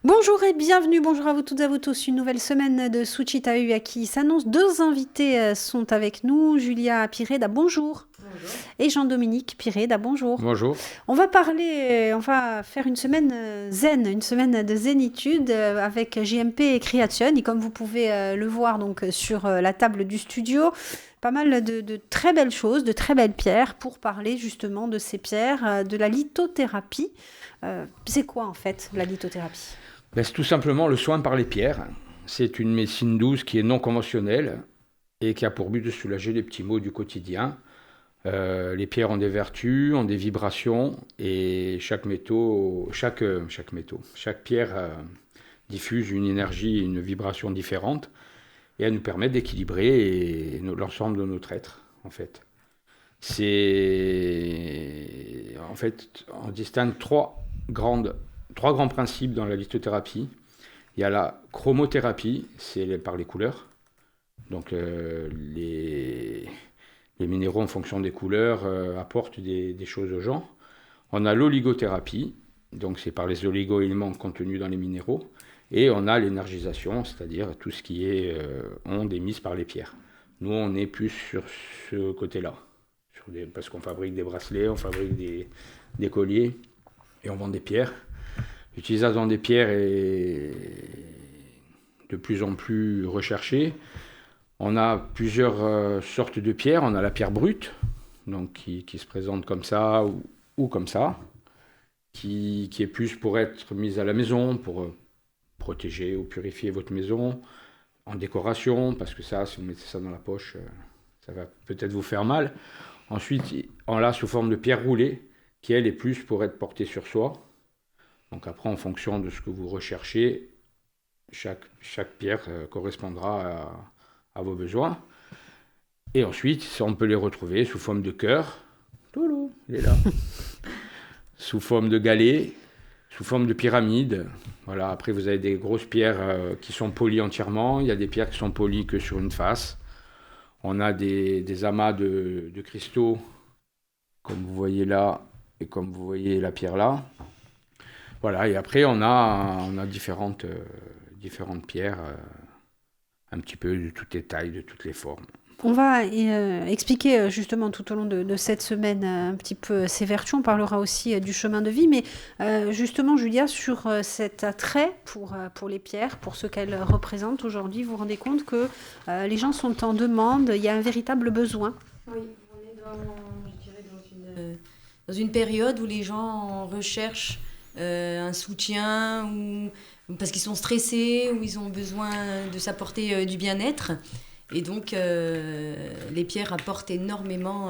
Bonjour et bienvenue, bonjour à vous toutes et à vous tous. Une nouvelle semaine de Suchita Ua qui s'annonce. Deux invités sont avec nous. Julia Pireda, bonjour. Bonjour. Et Jean-Dominique Pireda, bonjour. Bonjour. On va faire une semaine zen, une semaine de zénitude avec JMP et Creation. Et comme vous pouvez le voir donc sur la table du studio, pas mal de très belles choses, de très belles pierres pour parler justement de ces pierres, de la lithothérapie. C'est quoi en fait la lithothérapie ? C'est tout simplement le soin par les pierres. C'est une médecine douce qui est non conventionnelle et qui a pour but de soulager les petits maux du quotidien. Les pierres ont des vertus, ont des vibrations et chaque pierre diffuse une énergie, une vibration différente et elle nous permet d'équilibrer l'ensemble de notre être en fait. On distingue trois grands principes dans la lithothérapie. Il y a la chromothérapie, c'est par les couleurs. Donc les minéraux en fonction des couleurs apportent des choses aux gens. On a l'oligothérapie, donc c'est par les oligo-éléments contenus dans les minéraux. Et on a l'énergisation, c'est-à-dire tout ce qui est ondes émises par les pierres. Nous, on est plus sur ce côté-là, parce qu'on fabrique des bracelets, on fabrique des colliers et on vend des pierres. L'utilisation des pierres est de plus en plus recherchée. On a plusieurs sortes de pierres. On a la pierre brute, donc qui se présente comme ça ou comme ça, qui est plus pour être mise à la maison, pour protéger ou purifier votre maison, en décoration, parce que ça, si vous mettez ça dans la poche, ça va peut-être vous faire mal. Ensuite, on l'a sous forme de pierre roulée, qui elle est plus pour être portée sur soi. Donc après, en fonction de ce que vous recherchez, chaque pierre correspondra à vos besoins. Et ensuite, on peut les retrouver sous forme de cœur. Toulou, il est là. Sous forme de galet, sous forme de pyramide. Voilà, après, vous avez des grosses pierres qui sont polies entièrement. Il y a des pierres qui sont polies que sur une face. On a des amas de cristaux, comme vous voyez là, et comme vous voyez la pierre là. Voilà, et après on a différentes pierres, un petit peu de toutes les tailles, de toutes les formes. On va expliquer justement tout au long de cette semaine un petit peu ces vertus. On parlera aussi du chemin de vie, mais justement Julia, sur cet attrait pour les pierres, pour ce qu'elles représentent aujourd'hui, vous vous rendez compte que les gens sont en demande, il y a un véritable besoin. Oui, on est dans une période où les gens recherchent un soutien, ou parce qu'ils sont stressés, ou ils ont besoin de s'apporter du bien-être. Et donc, les pierres apportent énormément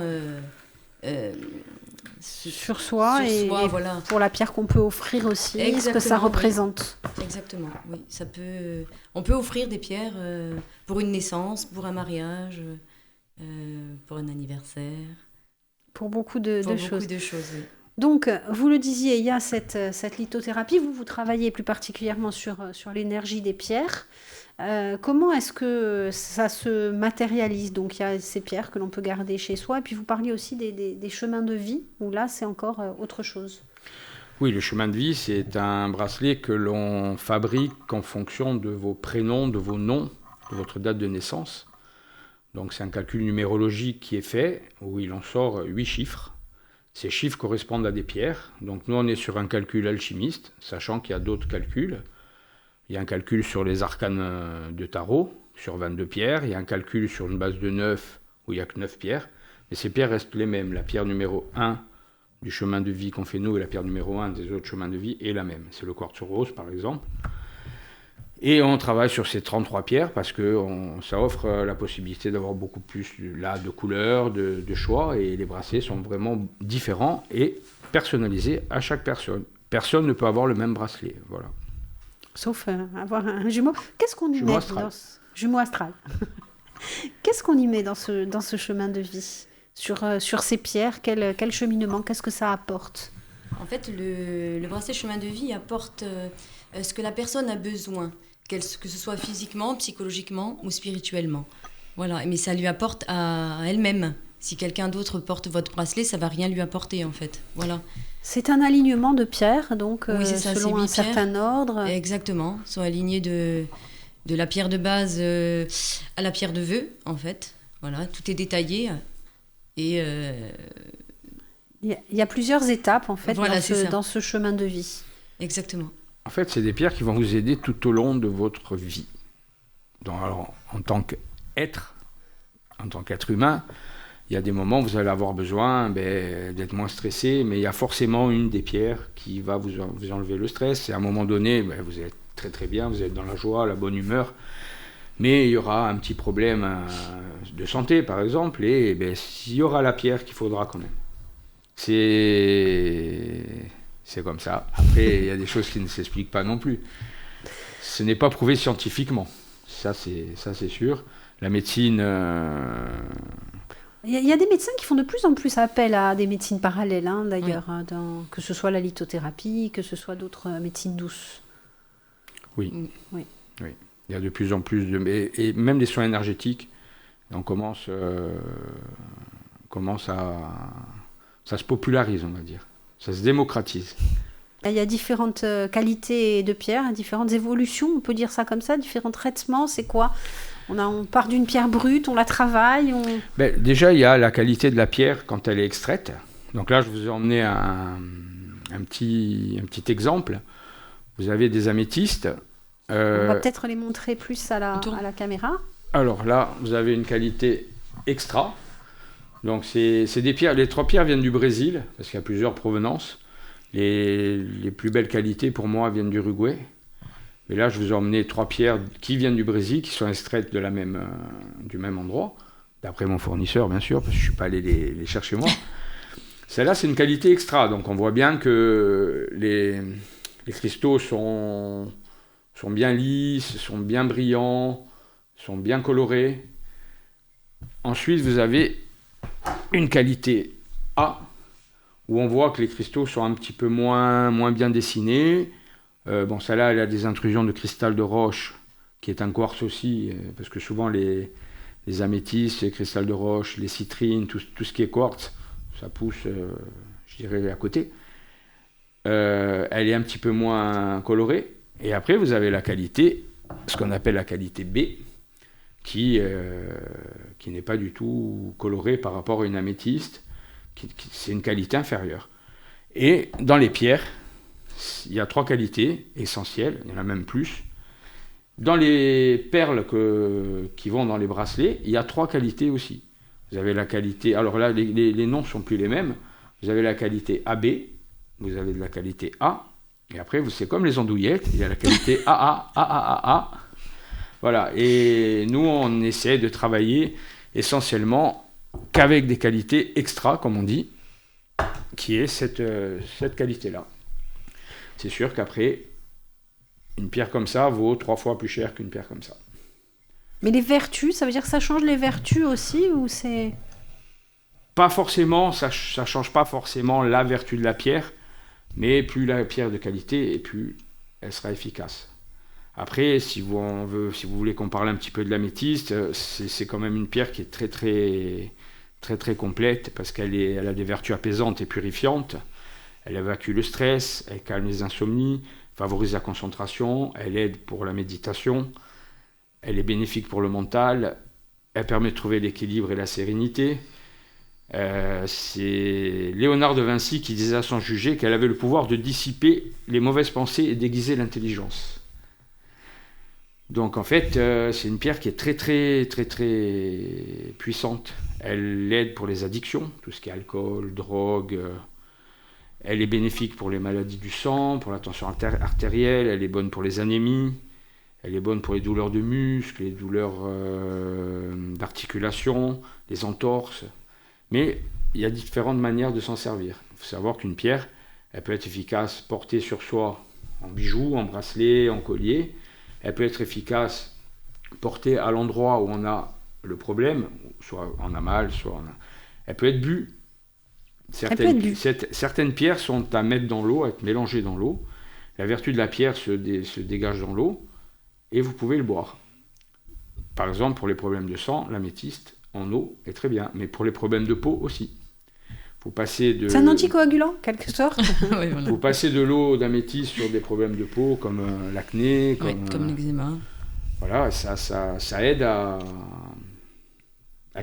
sur soi, voilà. Pour la pierre qu'on peut offrir aussi, ce que ça représente. Oui. Exactement, oui. On peut offrir des pierres pour une naissance, pour un mariage, pour un anniversaire. Pour beaucoup de choses. Beaucoup de choses, oui. Donc, vous le disiez, il y a cette lithothérapie. Vous travaillez plus particulièrement sur l'énergie des pierres. Comment est-ce que ça se matérialise ? Donc, il y a ces pierres que l'on peut garder chez soi. Et puis, vous parliez aussi des chemins de vie, où là, c'est encore autre chose. Oui, le chemin de vie, c'est un bracelet que l'on fabrique en fonction de vos prénoms, de vos noms, de votre date de naissance. Donc, c'est un calcul numérologique qui est fait, où il en sort 8 chiffres. Ces chiffres correspondent à des pierres. Donc nous, on est sur un calcul alchimiste, sachant qu'il y a d'autres calculs. Il y a un calcul sur les arcanes de tarot, sur 22 pierres. Il y a un calcul sur une base de 9, où il n'y a que 9 pierres. Mais ces pierres restent les mêmes. La pierre numéro 1 du chemin de vie qu'on fait nous et la pierre numéro 1 des autres chemins de vie est la même. C'est le quartz rose, par exemple. Et on travaille sur ces 33 pierres parce que ça offre la possibilité d'avoir beaucoup plus de couleurs, de choix. Et les bracelets sont vraiment différents et personnalisés à chaque personne. Personne ne peut avoir le même bracelet. Voilà. Sauf avoir un jumeau. Qu'est-ce qu'on y met dans ce jumeau astral. Qu'est-ce qu'on y met dans ce chemin de vie sur ces pierres, quel cheminement, qu'est-ce que ça apporte ? En fait, le bracelet chemin de vie apporte ce que la personne a besoin, que ce soit physiquement, psychologiquement ou spirituellement. Voilà, mais ça lui apporte à elle-même. Si quelqu'un d'autre porte votre bracelet, ça va rien lui apporter en fait. Voilà. C'est un alignement de pierres, donc Oui, c'est ça, c'est selon un 8 pierres. certain ordre. Exactement. Sont alignés de la pierre de base à la pierre de vœu, en fait. Voilà, tout est détaillé. Et Il y a plusieurs étapes, en fait, Voilà, c'est ça. dans ce chemin de vie. exactement. En fait, c'est des pierres qui vont vous aider tout au long de votre vie. Donc, alors, en tant qu'être humain, il y a des moments où vous allez avoir besoin d'être moins stressé, mais il y a forcément une des pierres qui va vous enlever le stress. Et à un moment donné, vous êtes très très bien, vous êtes dans la joie, la bonne humeur, mais il y aura un petit problème de santé, par exemple, et il y aura la pierre qu'il faudra quand même. C'est comme ça. Après, il y a des choses qui ne s'expliquent pas non plus. Ce n'est pas prouvé scientifiquement. Ça, c'est sûr. La médecine... Il y a des médecins qui font de plus en plus appel à des médecines parallèles, hein, d'ailleurs, que ce soit la lithothérapie, que ce soit d'autres médecines douces. Oui. Oui. Oui. Il y a de plus en plus et même les soins énergétiques, on commence à... Ça se popularise, on va dire. Ça se démocratise. Il y a différentes qualités de pierres, différentes évolutions, on peut dire ça comme ça, différents traitements, c'est quoi ? On part d'une pierre brute, on la travaille, déjà, il y a la qualité de la pierre quand elle est extraite. Donc là, je vous ai emmené un petit exemple. Vous avez des améthystes. On va peut-être les montrer plus à la caméra. Alors là, vous avez une qualité extra. Donc c'est des pierres. Les 3 pierres viennent du Brésil, parce qu'il y a plusieurs provenances. Les plus belles qualités, pour moi, viennent du Uruguay. Mais là, je vous ai emmené 3 pierres qui viennent du Brésil, qui sont extraites du même endroit, d'après mon fournisseur, bien sûr, parce que je ne suis pas allé les chercher moi. Celle-là, c'est une qualité extra. Donc, on voit bien que les cristaux sont bien lisses, sont bien brillants, sont bien colorés. Ensuite, vous avez une qualité A, où on voit que les cristaux sont un petit peu moins bien dessinés. Celle-là, elle a des intrusions de cristal de roche, qui est un quartz aussi, parce que souvent les améthystes, les cristals de roche, les citrines, tout ce qui est quartz, ça pousse, je dirais, à côté. Elle est un petit peu moins colorée. Et après, vous avez la qualité, ce qu'on appelle la qualité B, qui n'est pas du tout colorée par rapport à une améthyste. C'est une qualité inférieure. Et dans les pierres, il y a 3 qualités essentielles, il y en a même plus. Dans les perles qui vont dans les bracelets, il y a 3 qualités aussi. Vous avez la qualité, alors là les noms ne sont plus les mêmes, vous avez la qualité AB, vous avez de la qualité A, et après c'est comme les andouillettes, il y a la qualité AA, AAAA. Voilà, et nous on essaie de travailler essentiellement qu'avec des qualités extra, comme on dit, qui est cette qualité-là. C'est sûr qu'après, une pierre comme ça vaut 3 fois plus cher qu'une pierre comme ça. Mais les vertus, ça veut dire que ça change les vertus aussi, ou c'est... Pas forcément, ça change pas forcément la vertu de la pierre, mais plus la pierre est de qualité, et plus elle sera efficace. Après, si vous voulez qu'on parle un petit peu de l'améthyste, c'est quand même une pierre qui est très très très très complète, parce qu'elle a des vertus apaisantes et purifiantes. Elle évacue le stress, elle calme les insomnies, favorise la concentration, elle aide pour la méditation, elle est bénéfique pour le mental, elle permet de trouver l'équilibre et la sérénité. C'est Léonard de Vinci qui disait à son jugé qu'elle avait le pouvoir de dissiper les mauvaises pensées et d'aiguiser l'intelligence. Donc en fait, c'est une pierre qui est très très très très puissante. Elle aide pour les addictions, tout ce qui est alcool, drogue. Elle est bénéfique pour les maladies du sang, pour la tension artérielle, elle est bonne pour les anémies, elle est bonne pour les douleurs de muscles, les douleurs d'articulation, les entorses. Mais il y a différentes manières de s'en servir. Il faut savoir qu'une pierre, elle peut être efficace portée sur soi en bijoux, en bracelet, en collier. Elle peut être efficace portée à l'endroit où on a le problème, soit on a mal, soit on a... Elle peut être bue. Certaines pierres sont à mettre dans l'eau, à être mélangées dans l'eau. La vertu de la pierre se dégage dans l'eau et vous pouvez le boire. Par exemple, pour les problèmes de sang, l'améthyste en eau est très bien, mais pour les problèmes de peau aussi. Faut passer de... C'est un anticoagulant, en quelque sorte. Oui, voilà. Faut passer de l'eau d'améthyste sur des problèmes de peau comme l'acné, Comme l'eczéma. voilà, ça aide à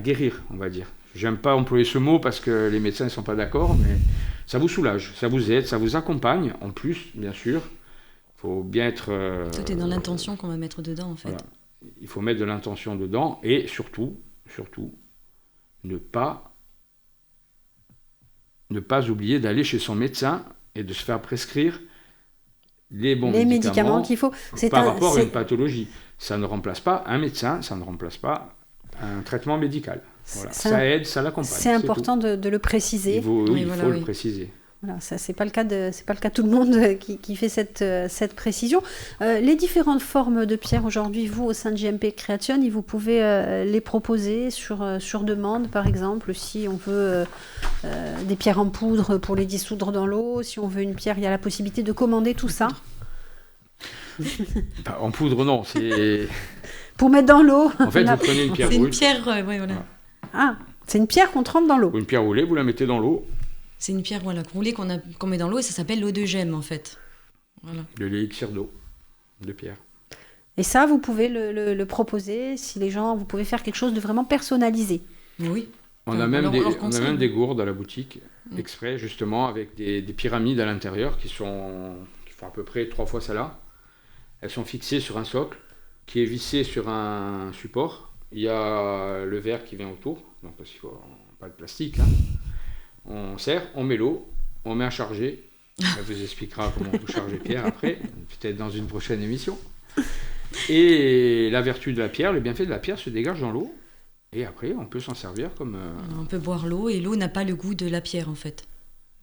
guérir, on va dire. J'aime pas employer ce mot parce que les médecins ne sont pas d'accord, mais ça vous soulage, ça vous aide, ça vous accompagne. En plus, bien sûr, il faut bien être... Tout est dans l'intention qu'on va mettre dedans, en fait. Voilà. Il faut mettre de l'intention dedans et surtout, ne pas oublier d'aller chez son médecin et de se faire prescrire les bons médicaments qu'il faut. Par rapport à une pathologie. Ça ne remplace pas un médecin, ça ne remplace pas un traitement médical. Voilà. Ça aide, ça l'accompagne. C'est important de le préciser. Il faut le préciser. Voilà, ça c'est pas le cas de tout le monde qui fait cette précision. Les différentes formes de pierres aujourd'hui, vous au sein de JMP Creation, vous pouvez les proposer sur demande, par exemple, si on veut des pierres en poudre pour les dissoudre dans l'eau, si on veut une pierre, il y a la possibilité de commander tout ça. En poudre, non, c'est... Pour mettre dans l'eau. En fait, vous prenez une pierre roulée. C'est une pierre, voilà. Ah, c'est une pierre qu'on trempe dans l'eau. Ou une pierre roulée, vous la mettez dans l'eau. C'est une pierre roulée qu'on met dans l'eau et ça s'appelle l'eau de gemme, en fait. Voilà. De l'élixir d'eau, de pierre. Et ça, vous pouvez le proposer si les gens... Vous pouvez faire quelque chose de vraiment personnalisé. Oui. On a même des gourdes à la boutique, exprès, justement, avec des pyramides à l'intérieur qui font à peu près 3 fois celle-là. Elles sont fixées sur un socle qui est vissé sur un support. Il y a le verre qui vient autour, donc parce qu'il faut pas de plastique. Hein. On serre, on met l'eau, on met à charger. Elle vous expliquera comment vous charger pierre après, peut-être dans une prochaine émission. Et la vertu de la pierre, le bienfait de la pierre se dégage dans l'eau. Et après, on peut s'en servir comme... On peut boire l'eau et l'eau n'a pas le goût de la pierre en fait.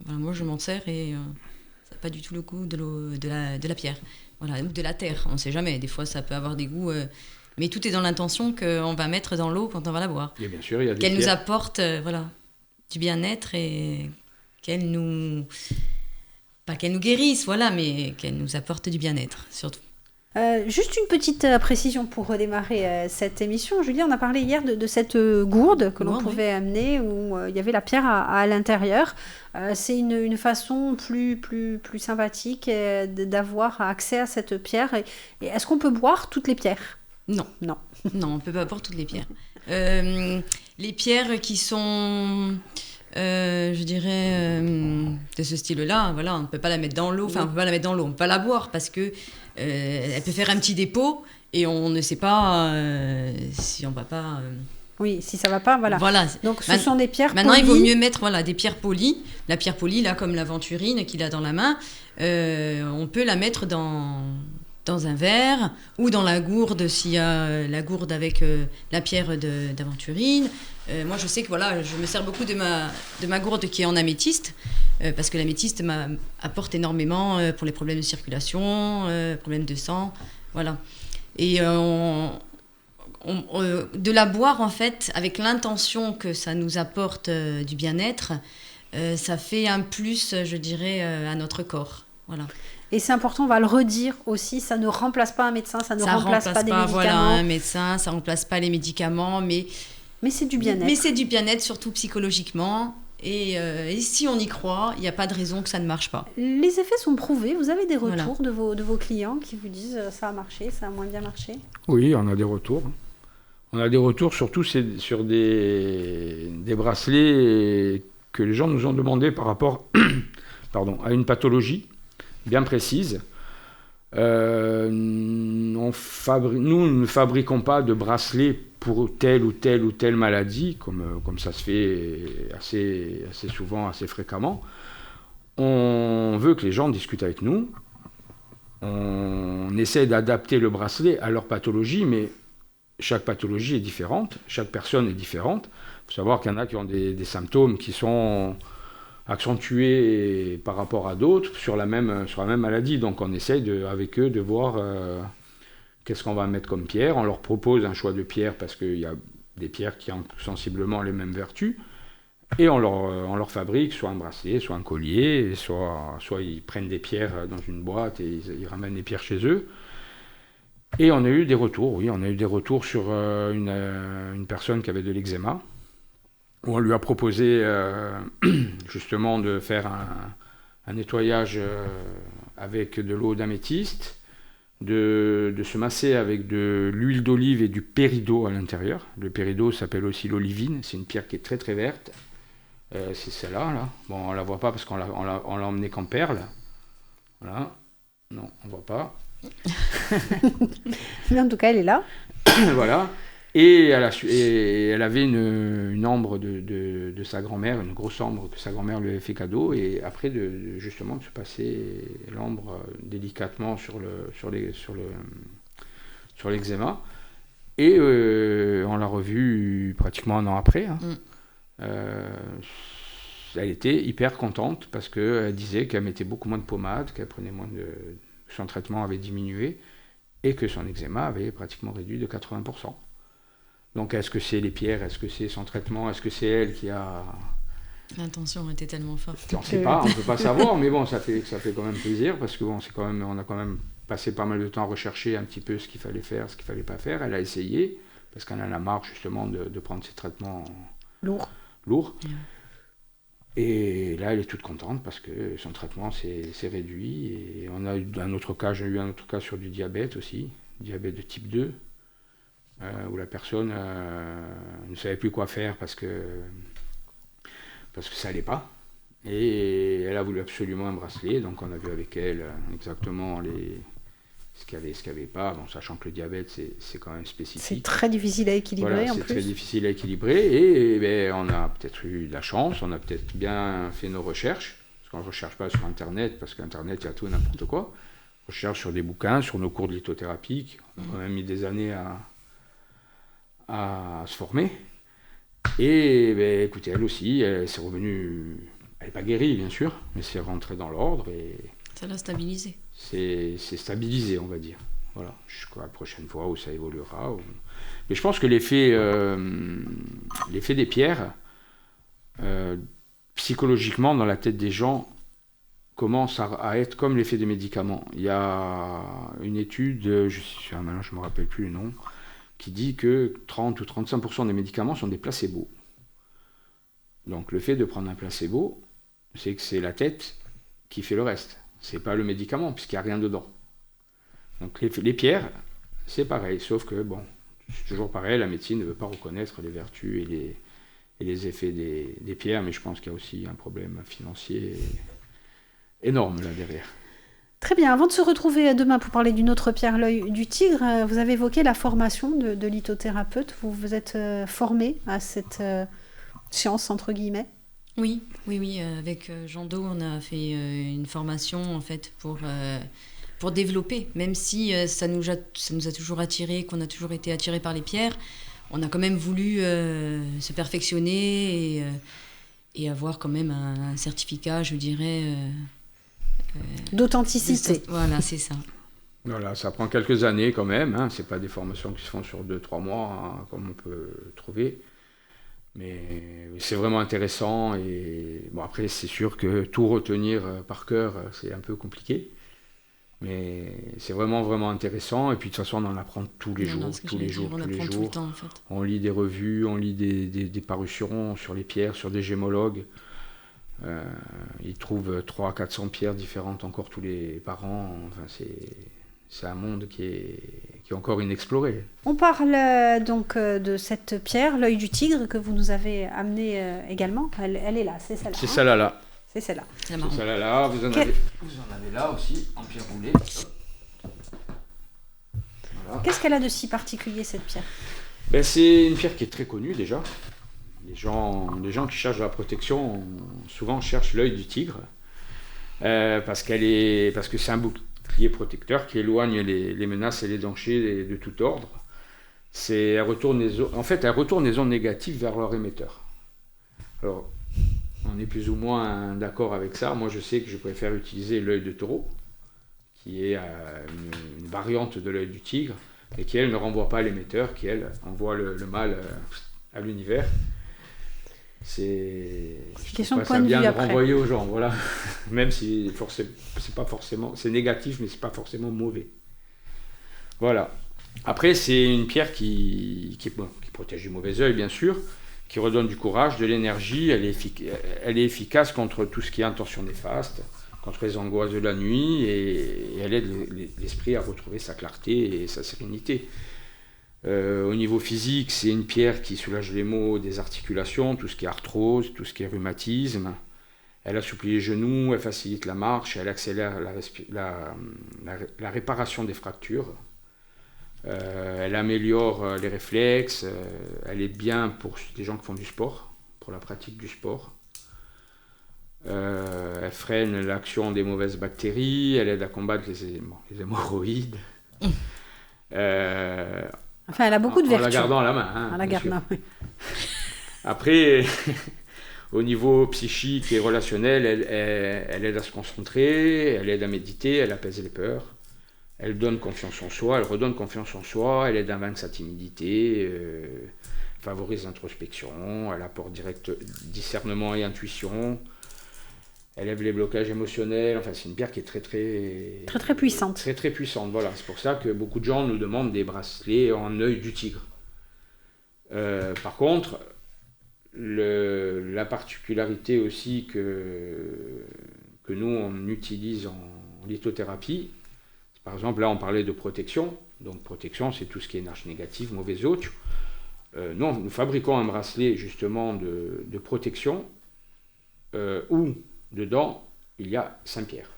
Voilà, moi je m'en sers et ça n'a pas du tout le goût de la pierre. Voilà, ou de la terre, on ne sait jamais. Des fois ça peut avoir des goûts... Mais tout est dans l'intention qu'on va mettre dans l'eau quand on va la boire. Et bien sûr, il y a des qu'elle pierres. Nous apporte du bien-être et qu'elle nous... Pas qu'elle nous guérisse, voilà, mais qu'elle nous apporte du bien-être, surtout. Juste une petite précision pour redémarrer cette émission. Julie, on a parlé hier de cette gourde que l'on pouvait amener où il y avait la pierre à l'intérieur. C'est une façon plus sympathique d'avoir accès à cette pierre. Et est-ce qu'on peut boire toutes les pierres ? Non, on ne peut pas boire toutes les pierres. Les pierres qui sont... je dirais de ce style-là, voilà, on ne peut pas la mettre dans l'eau, on ne peut pas la boire parce que elle peut faire un petit dépôt et on ne sait pas si on va pas. Oui, si ça va pas, voilà. Donc ce sont des pierres Maintenant, polies. Il vaut mieux mettre des pierres polies. La pierre polie, là, comme l'aventurine qu'il a dans la main, on peut la mettre dans un verre ou dans la gourde s'il y a la gourde avec la pierre d'aventurine. Moi, je sais que je me sers beaucoup de ma gourde qui est en améthyste parce que l'améthyste m'apporte énormément pour les problèmes de circulation, problèmes de sang, voilà. Et de la boire en fait avec l'intention que ça nous apporte du bien-être, ça fait un plus, je dirais, à notre corps, voilà. Et c'est important, on va le redire aussi, ça ne remplace pas un médecin, ça ne remplace pas des médicaments. Voilà, un médecin, ça ne remplace pas les médicaments, mais c'est du bien-être. Mais c'est du bien-être, surtout psychologiquement. Et si on y croit, il n'y a pas de raison que ça ne marche pas. Les effets sont prouvés. Vous avez des retours de vos clients qui vous disent ça a marché, ça a moins bien marché ? Oui, on a des retours. On a des retours surtout sur des bracelets que les gens nous ont demandé par rapport à une pathologie bien précise. Nous ne fabriquons pas de bracelets pour telle ou telle maladie, comme ça se fait assez souvent, assez fréquemment. On veut que les gens discutent avec nous. On essaie d'adapter le bracelet à leur pathologie, mais chaque pathologie est différente, chaque personne est différente. Il faut savoir qu'il y en a qui ont des symptômes qui sont accentués par rapport à d'autres sur la même maladie. Donc on essaye avec eux de voir qu'est-ce qu'on va mettre comme pierre. On leur propose un choix de pierre parce qu'il y a des pierres qui ont sensiblement les mêmes vertus. Et on leur fabrique soit un bracelet, soit un collier, soit ils prennent des pierres dans une boîte et ils ramènent les pierres chez eux. Et on a eu des retours, oui, on a eu des retours sur une personne qui avait de l'eczéma, où on lui a proposé justement de faire un nettoyage avec de l'eau d'améthyste, de se masser avec de l'huile d'olive et du péridot à l'intérieur. Le péridot s'appelle aussi l'olivine, c'est une pierre qui est très très verte. C'est celle-là, là. Bon, on la voit pas parce qu'on l'a emmenée qu'en perles. Voilà. Non, on voit pas. Mais en tout cas, elle est là. Voilà. Et elle avait une ambre de sa grand-mère, une grosse ambre que sa grand-mère lui avait fait cadeau. Et après, justement, de se passer l'ambre délicatement sur l'eczéma. Et on l'a revue pratiquement un an après. Hein. Elle était hyper contente parce qu'elle disait qu'elle mettait beaucoup moins de pommade, qu'elle prenait son traitement avait diminué et que son eczéma avait pratiquement réduit de 80%. Donc est-ce que c'est les pierres, est-ce que c'est son traitement, est-ce que c'est elle qui a... L'intention était tellement forte. On ne sait pas, on ne peut pas savoir, mais bon, ça fait quand même plaisir parce que bon, on a quand même passé pas mal de temps à rechercher un petit peu ce qu'il fallait faire, ce qu'il ne fallait pas faire. Elle a essayé parce qu'elle en a marre justement de prendre ces traitements lourds. Yeah. Et là, elle est toute contente parce que son traitement s'est réduit. Et on a eu j'ai eu un autre cas sur du diabète aussi, diabète de type 2, où la personne ne savait plus quoi faire parce que ça n'allait pas. Et elle a voulu absolument un bracelet, donc on a vu avec elle exactement ce qu'il y avait pas, bon, sachant que le diabète c'est quand même spécifique. C'est très difficile à équilibrer, voilà, en plus. C'est très difficile à équilibrer et on a peut-être eu de la chance, on a peut-être bien fait nos recherches, parce qu'on ne recherche pas sur Internet, parce qu'Internet il y a tout et n'importe quoi. On recherche sur des bouquins, sur nos cours de lithothérapie, on a quand même mis des années à se former. Et écoutez, elle aussi, elle s'est revenue, elle n'est pas guérie bien sûr, mais c'est rentré dans l'ordre et... Ça l'a stabilisé. C'est stabilisé, on va dire. Voilà, jusqu'à la prochaine fois où ça évoluera. Mais je pense que l'effet des pierres, psychologiquement, dans la tête des gens, commence à être comme l'effet des médicaments. Il y a une étude, maintenant je ne me rappelle plus le nom, qui dit que 30 ou 35% des médicaments sont des placebos. Donc le fait de prendre un placebo, c'est que c'est la tête qui fait le reste. C'est pas le médicament, puisqu'il n'y a rien dedans. Donc les pierres, c'est pareil, sauf que, bon, c'est toujours pareil, la médecine ne veut pas reconnaître les vertus et les effets des pierres, mais je pense qu'il y a aussi un problème financier énorme là derrière. Très bien, avant de se retrouver demain pour parler d'une autre pierre, l'œil du tigre, vous avez évoqué la formation de lithothérapeute. Vous vous êtes formé à cette science, entre guillemets. Oui. Avec Jean Do, on a fait une formation en fait pour développer, même si ça nous a toujours attiré, qu'on a toujours été attiré par les pierres, on a quand même voulu se perfectionner et avoir quand même un certificat, je dirais... d'authenticité. Voilà, c'est ça. Voilà, ça prend quelques années quand même, hein. C'est pas des formations qui se font sur 2-3 mois, hein, comme on peut trouver. Mais c'est vraiment intéressant et bon, après c'est sûr que tout retenir par cœur c'est un peu compliqué, mais c'est vraiment vraiment intéressant et puis de toute façon on en apprend tous les jours. Tout le temps, en fait. On lit des revues, on lit des parutions sur les pierres, sur des gémologues. Ils trouvent 300-400 pierres différentes encore par an. Enfin, c'est un monde qui est encore inexploré. On parle donc de cette pierre, l'œil du tigre, que vous nous avez amené également. Elle est là, c'est celle-là. C'est celle-là. Là. C'est celle-là. C'est celle-là. Vous en avez là aussi, en pierre roulée. Voilà. Qu'est-ce qu'elle a de si particulier, cette pierre ? C'est une pierre qui est très connue déjà. Les gens qui cherchent de la protection souvent cherchent l'œil du tigre parce que c'est un bouclier protecteur qui éloigne les menaces et les dangers de tout ordre. Elle retourne les ondes négatives vers leur émetteur. Alors, on est plus ou moins d'accord avec ça. Moi, je sais que je préfère utiliser l'œil de taureau, qui est une variante de l'œil du tigre, et qui, elle, ne renvoie pas l'émetteur, qui, elle, envoie le mal à l'univers. C'est question de point de vue après. Bien de renvoyer aux gens, voilà. Même si c'est pas forcément, c'est négatif, mais c'est pas forcément mauvais. Voilà. Après, c'est une pierre qui protège du mauvais œil, bien sûr, qui redonne du courage, de l'énergie. Elle est efficace contre tout ce qui est intention néfaste, contre les angoisses de la nuit, et elle aide l'esprit à retrouver sa clarté et sa sérénité. Au niveau physique, c'est une pierre qui soulage les maux des articulations, tout ce qui est arthrose, tout ce qui est rhumatisme. Elle assouplit les genoux, elle facilite la marche, elle accélère la réparation des fractures. Elle améliore les réflexes, elle est bien pour les gens qui font du sport, pour la pratique du sport. Elle freine l'action des mauvaises bactéries, elle aide à combattre les hémorroïdes. Enfin, elle a beaucoup de vertus. En la gardant à la main. Hein, en la gardant, oui. Après, au niveau psychique et relationnel, elle aide à se concentrer, elle aide à méditer, elle apaise les peurs. Elle donne confiance en soi, elle redonne confiance en soi, elle aide à vaincre sa timidité, favorise l'introspection, elle apporte direct discernement et intuition, elle lève les blocages émotionnels. Enfin, c'est une pierre qui est très puissante. Très puissante, voilà. C'est pour ça que beaucoup de gens nous demandent des bracelets en œil du tigre. Par contre, la particularité aussi que nous, on utilise en lithothérapie, par exemple, là, on parlait de protection. Donc, protection, c'est tout ce qui est énergie négative, mauvais hôte. Nous fabriquons un bracelet, justement, de protection où, dedans, il y a 5 pierres.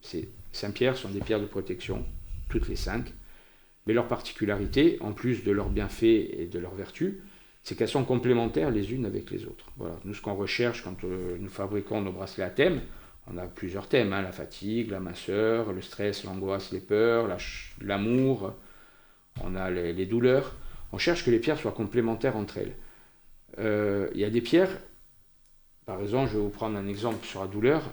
Ces 5 pierres sont des pierres de protection, toutes les 5. Mais leur particularité, en plus de leurs bienfaits et de leurs vertus, c'est qu'elles sont complémentaires les unes avec les autres. Voilà. Nous, ce qu'on recherche quand nous fabriquons nos bracelets à thème, on a plusieurs thèmes, hein, la fatigue, la minceur, le stress, l'angoisse, les peurs, l'amour, on a les douleurs. On cherche que les pierres soient complémentaires entre elles. Il y a des pierres, par exemple, je vais vous prendre un exemple sur la douleur,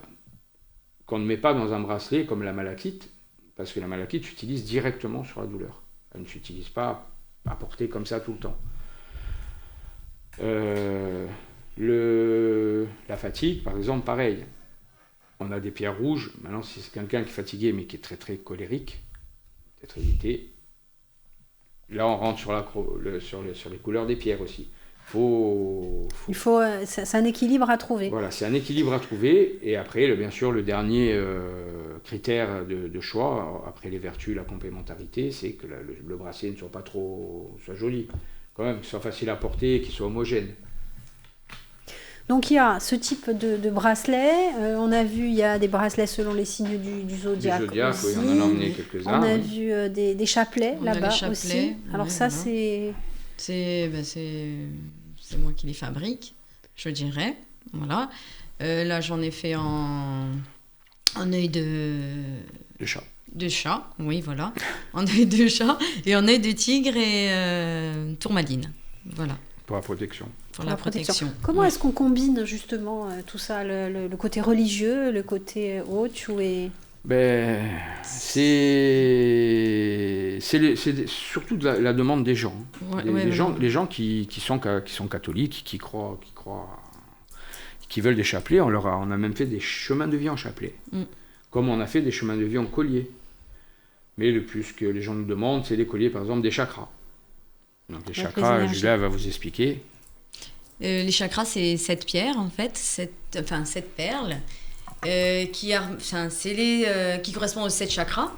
qu'on ne met pas dans un bracelet comme la malachite, parce que la malachite s'utilise directement sur la douleur. Elle ne s'utilise pas à porter comme ça tout le temps. La fatigue, par exemple, pareil. On a des pierres rouges. Maintenant, si c'est quelqu'un qui est fatigué, mais qui est très très colérique, très irrité, là on rentre sur les couleurs des pierres aussi. C'est un équilibre à trouver. Voilà, c'est un équilibre à trouver. Et après, bien sûr, le dernier critère de choix, après les vertus, la complémentarité, c'est que le bracelet ne soit joli, quand même, qu'il soit facile à porter, qu'il soit homogène. Donc il y a ce type de bracelet. On a vu, il y a des bracelets selon les signes du zodiaque. Du zodiaque, oui, on en a emmené quelques-uns. On a vu des chapelets là-bas aussi. Alors ça, voilà. C'est moi qui les fabrique, je dirais. Voilà. Là, j'en ai fait en œil de chat. De chat, oui, voilà. En œil de chat et en œil de tigre et tourmaline. Voilà. Pour la protection. Pour la protection. Comment est-ce qu'on combine justement tout ça, le côté religieux, le côté haute c'est surtout de la demande des gens. Les gens qui sont catholiques, qui croient, qui veulent des chapelets, on a même fait des chemins de vie en chapelet. Comme on a fait des chemins de vie en collier. Mais le plus que les gens nous demandent, c'est des colliers, par exemple, des chakras. Donc les chakras, Julia va vous expliquer. Les chakras, c'est 7 pierres, en fait, 7 perles, qui correspondent aux 7 chakras,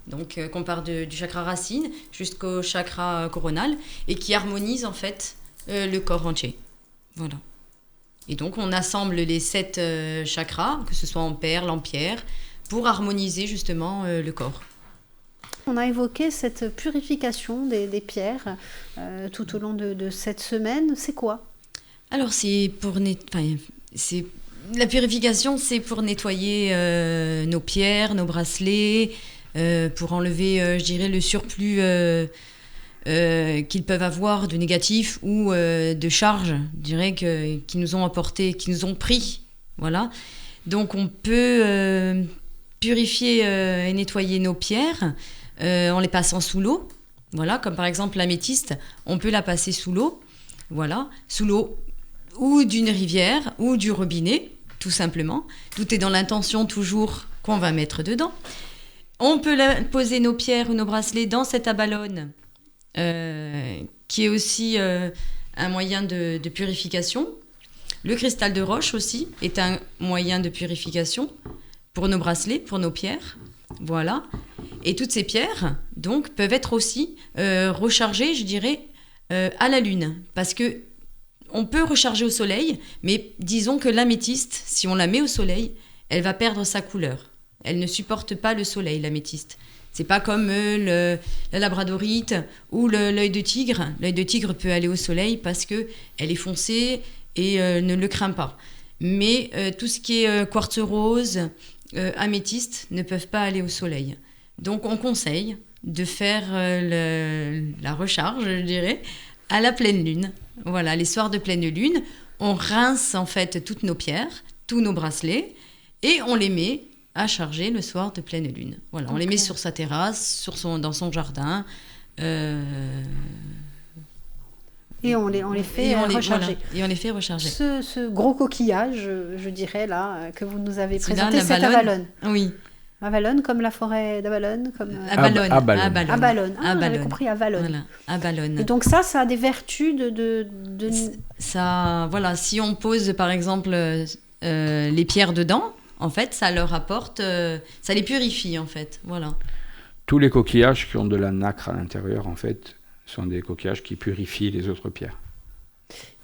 donc qu'on part du chakra racine jusqu'au chakra coronal, et qui harmonisent, en fait, le corps entier. Voilà. Et donc, on assemble les 7 chakras, que ce soit en perles, en pierres, pour harmoniser, justement, le corps. On a évoqué cette purification des pierres tout au long de cette semaine. C'est quoi ? Alors, la purification, c'est pour nettoyer nos pierres, nos bracelets, pour enlever, je dirais, le surplus qu'ils peuvent avoir de négatif ou de charges, je dirais, qui nous ont apporté, qui nous ont pris. Voilà. Donc, on peut purifier et nettoyer nos pierres en les passant sous l'eau. Voilà, comme par exemple l'améthyste, on peut la passer sous l'eau. Voilà, sous l'eau ou d'une rivière ou du robinet, tout simplement. Tout est dans l'intention toujours qu'on va mettre dedans. On peut poser nos pierres ou nos bracelets dans cette abalone, qui est aussi un moyen de purification. Le cristal de roche aussi est un moyen de purification pour nos bracelets, pour nos pierres. Voilà. Et toutes ces pierres, donc, peuvent être aussi rechargées, je dirais, à la lune. Parce que on peut recharger au soleil, mais disons que l'améthyste, si on la met au soleil, elle va perdre sa couleur. Elle ne supporte pas le soleil, l'améthyste. C'est pas comme la labradorite ou l'œil de tigre. L'œil de tigre peut aller au soleil parce qu'elle est foncée et ne le craint pas. Mais tout ce qui est quartz rose, améthyste, ne peuvent pas aller au soleil. Donc on conseille de faire la recharge, je dirais, à la pleine lune. Voilà, les soirs de pleine lune, on rince en fait toutes nos pierres, tous nos bracelets, et on les met à charger le soir de pleine lune. Voilà, on les met sur sa terrasse, dans son jardin. Et on les fait recharger. Voilà, et on les fait recharger. Ce gros coquillage, je dirais, là, que vous nous avez C'est présenté, là, c'est Abalone. Oui. Abalone, comme la forêt d'Abalone, comme... Abalone. Abalone. Ah, Abalone. j'avais compris, Abalone. Voilà, Abalone. Et donc ça a des vertus de... Ça, voilà, si on pose, par exemple, les pierres dedans, en fait, ça leur apporte... ça les purifie, en fait. Voilà. Tous les coquillages qui ont de la nacre à l'intérieur, en fait, sont des coquillages qui purifient les autres pierres.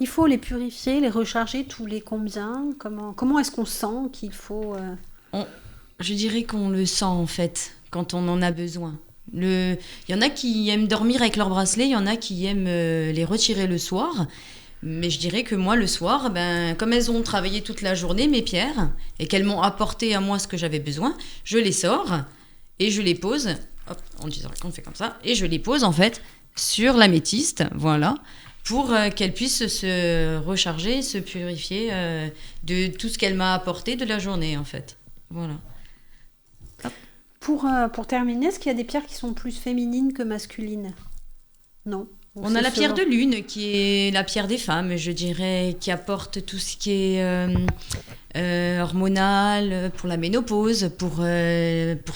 Il faut les purifier, les recharger tous les combien? Comment est-ce qu'on sent qu'il faut... Je dirais qu'on le sent, en fait, quand on en a besoin. Il y en a qui aiment dormir avec leurs bracelets, il y en a qui aiment les retirer le soir. Mais je dirais que moi, le soir, comme elles ont travaillé toute la journée, mes pierres, et qu'elles m'ont apporté à moi ce que j'avais besoin, je les sors et je les pose. Hop, on fait comme ça. Et je les pose, en fait, sur l'améthyste, voilà, pour qu'elle puisse se recharger, se purifier de tout ce qu'elle m'a apporté de la journée, en fait. Voilà. Pour terminer, est-ce qu'il y a des pierres qui sont plus féminines que masculines? Non. On a la pierre de lune, qui est la pierre des femmes, je dirais, qui apporte tout ce qui est hormonal, pour la ménopause, pour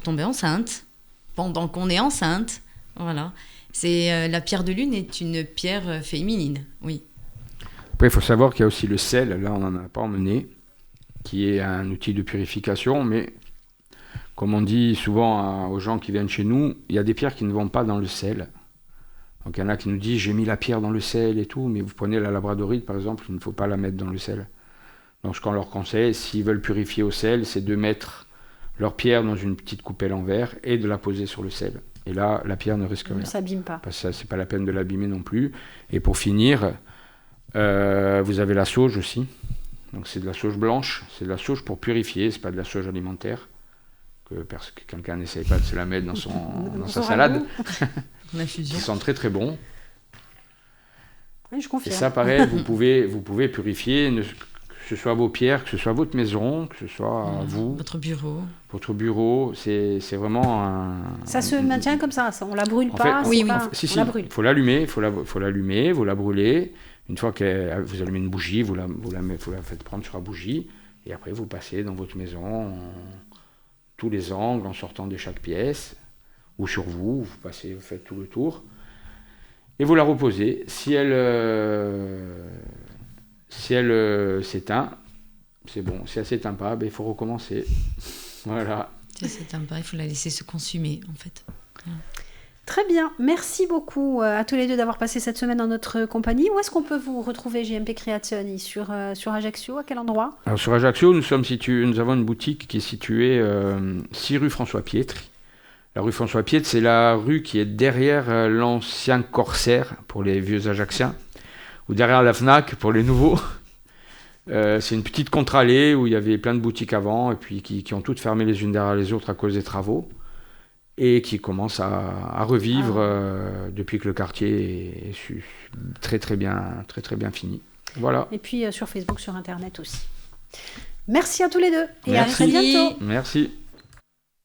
tomber enceinte, pendant qu'on est enceinte. Voilà. La pierre de lune est une pierre féminine, oui. Après, il faut savoir qu'il y a aussi le sel, là on n'en a pas emmené, qui est un outil de purification, mais comme on dit souvent aux gens qui viennent chez nous, il y a des pierres qui ne vont pas dans le sel. Donc il y en a qui nous disent j'ai mis la pierre dans le sel et tout, mais vous prenez la labradorite par exemple, il ne faut pas la mettre dans le sel. Donc ce qu'on leur conseille, s'ils veulent purifier au sel, c'est de mettre leur pierre dans une petite coupelle en verre et de la poser sur le sel. Et là, la pierre ne risque rien. Ne s'abîme pas. Parce que c'est pas la peine de l'abîmer non plus. Et pour finir, vous avez la sauge aussi. Donc c'est de la sauge blanche, c'est de la sauge pour purifier, c'est pas de la sauge alimentaire. Que quelqu'un n'essaye pas de se la mettre dans sa salade. La fusion. Qui sent très très bon. Oui, je confirme. Et ça, pareil, vous pouvez purifier, que ce soit vos pierres, que ce soit votre maison, que ce soit vous. Votre bureau. Votre bureau, c'est vraiment un... Ça se maintient comme ça, on la brûle en pas. Fait, oui, on la brûle. Il faut l'allumer, vous la brûlez. Une fois que vous allumez une bougie, vous la faites prendre sur la bougie. Et après, vous passez dans votre maison tous les angles en sortant de chaque pièce. Ou sur vous faites tout le tour. Et vous la reposez. Si elle s'éteint, c'est bon. Si elle ne s'éteint pas, il faut recommencer. Voilà. Si elle ne s'éteint pas, il faut la laisser se consumer, en fait. Voilà. Très bien. Merci beaucoup à tous les deux d'avoir passé cette semaine dans notre compagnie. Où est-ce qu'on peut vous retrouver, JMP Creazioni, sur Ajaccio? À quel endroit? Alors, sur Ajaccio, nous avons une boutique qui est située 6 rue François Pietri. La rue François Pietri, c'est la rue qui est derrière l'ancien Corsaire pour les vieux Ajacciens, ou derrière la Fnac pour les nouveaux. C'est une petite contre-allée où il y avait plein de boutiques avant, et puis qui ont toutes fermé les unes derrière les autres à cause des travaux, et qui commencent à revivre depuis que le quartier est très très bien fini. Voilà. Et puis sur Facebook, sur Internet aussi. Merci à tous les deux, et Merci. à très bientôt. Merci.